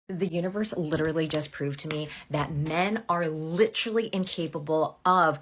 The universe literally just proved to me that men are literally incapable of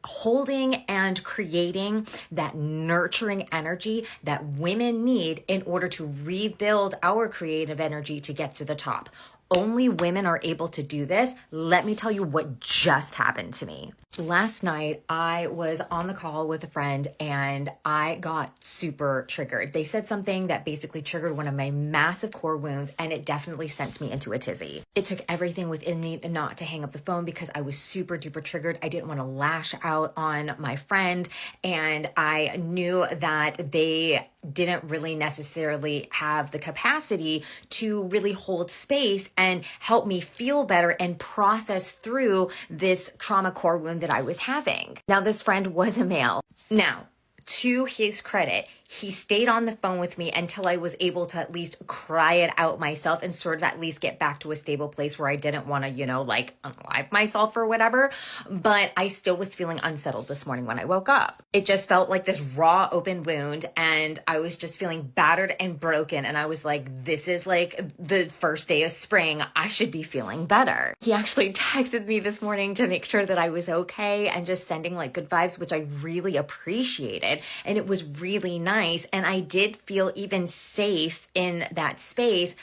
holding and creating that nurturing energy that women need in order to rebuild our creative energy to get to the top. Only women are able to do this. Let me tell you what just happened to me. Last night, I was on the call with a friend and I got super triggered. They said something that basically triggered one of my massive core wounds, and it definitely sent me into a tizzy. It took everything within me not to hang up the phone because I was super duper triggered. I didn't want to lash out on my friend, and I knew that they didn't really necessarily have the capacity to really hold space and help me feel better and process through this trauma core wound that I was having. Now, this friend was a male. Now, to his credit, he stayed on the phone with me until I was able to at least cry it out myself and sort of at least get back to a stable place where I didn't want to, unalive myself or whatever. But I still was feeling unsettled this morning when I woke up. It just felt like this raw open wound, and I was just feeling battered and broken. And I was like, this is like the first day of spring. I should be feeling better. He actually texted me this morning to make sure that I was okay and just sending like good vibes, which I really appreciated. And it was really nice. And I did feel even safe in that space,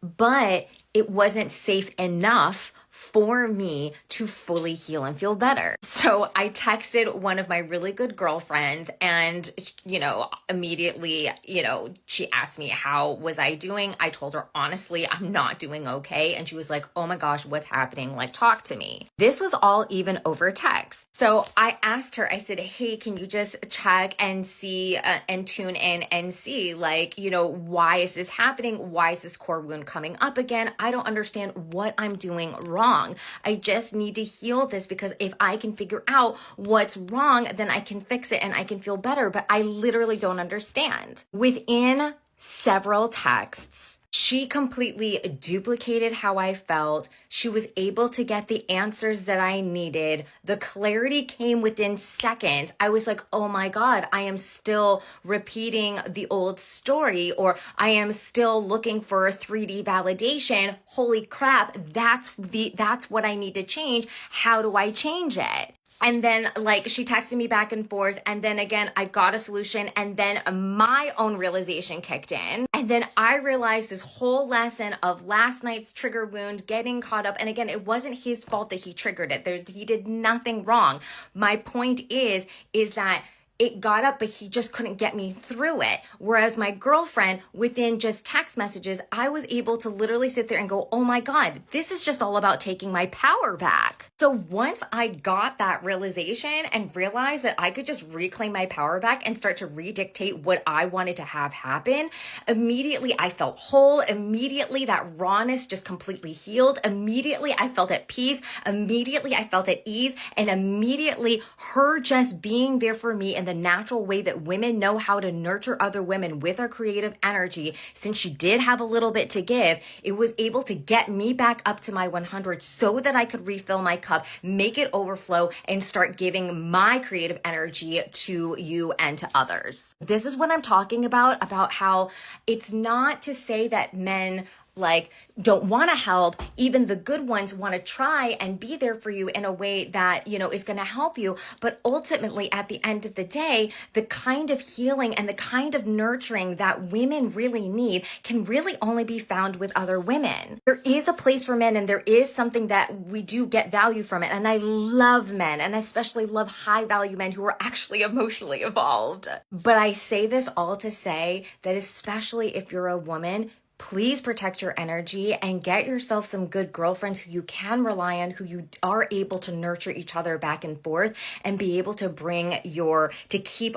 but it wasn't safe enough for me to fully heal and feel better. So I texted one of my really good girlfriends and, immediately, she asked me, how was I doing? I told her, honestly, I'm not doing okay. And she was like, oh my gosh, what's happening? Like, talk to me. This was all even over text. So I asked her, I said, hey, can you just check and see and tune in and see, why is this happening? Why is this core wound coming up again? I don't understand what I'm doing wrong. I just need to heal this, because if I can figure out what's wrong, then I can fix it and I can feel better. But I literally don't understand. Within several texts, she completely duplicated how I felt. She was able to get the answers that I needed. The clarity came within seconds. I was like, oh my God, I am still repeating the old story, or I am still looking for 3D validation. Holy crap, that's what I need to change. How do I change it? And then she texted me back and forth. And then again, I got a solution. And then my own realization kicked in. And then I realized this whole lesson of last night's trigger wound, getting caught up. And again, it wasn't his fault that he triggered it. He did nothing wrong. My point is that it got up, but he just couldn't get me through it. Whereas my girlfriend, within just text messages, I was able to literally sit there and go, oh my God, this is just all about taking my power back. So once I got that realization and realized that I could just reclaim my power back and start to redictate what I wanted to have happen, immediately I felt whole. Immediately that rawness just completely healed. Immediately I felt at peace. Immediately I felt at ease. And immediately her just being there for me in the natural way that women know how to nurture other women with our creative energy, since she did have a little bit to give, it was able to get me back up to my 100 so that I could refill my cup, make it overflow, and start giving my creative energy to you and to others. This is what I'm talking about how it's not to say that men don't want to help. Even the good ones want to try and be there for you in a way that, is going to help you. But ultimately, at the end of the day, the kind of healing and the kind of nurturing that women really need can really only be found with other women. There is a place for men, and there is something that we do get value from it. And I love men, and I especially love high value men who are actually emotionally evolved. But I say this all to say that, especially if you're a woman, please protect your energy and get yourself some good girlfriends who you can rely on, who you are able to nurture each other back and forth and be able to keep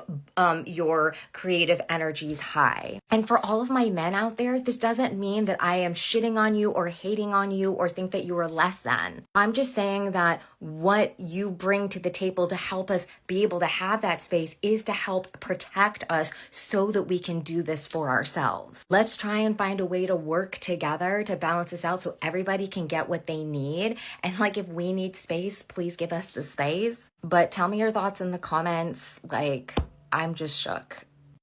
your creative energies high. And for all of my men out there, this doesn't mean that I am shitting on you or hating on you or think that you are less than. I'm just saying that what you bring to the table to help us be able to have that space is to help protect us so that we can do this for ourselves. Let's try and find a way to work together to balance this out so everybody can get what they need. And if we need space, please give us the space. But tell me your thoughts in the comments. I'm just shook.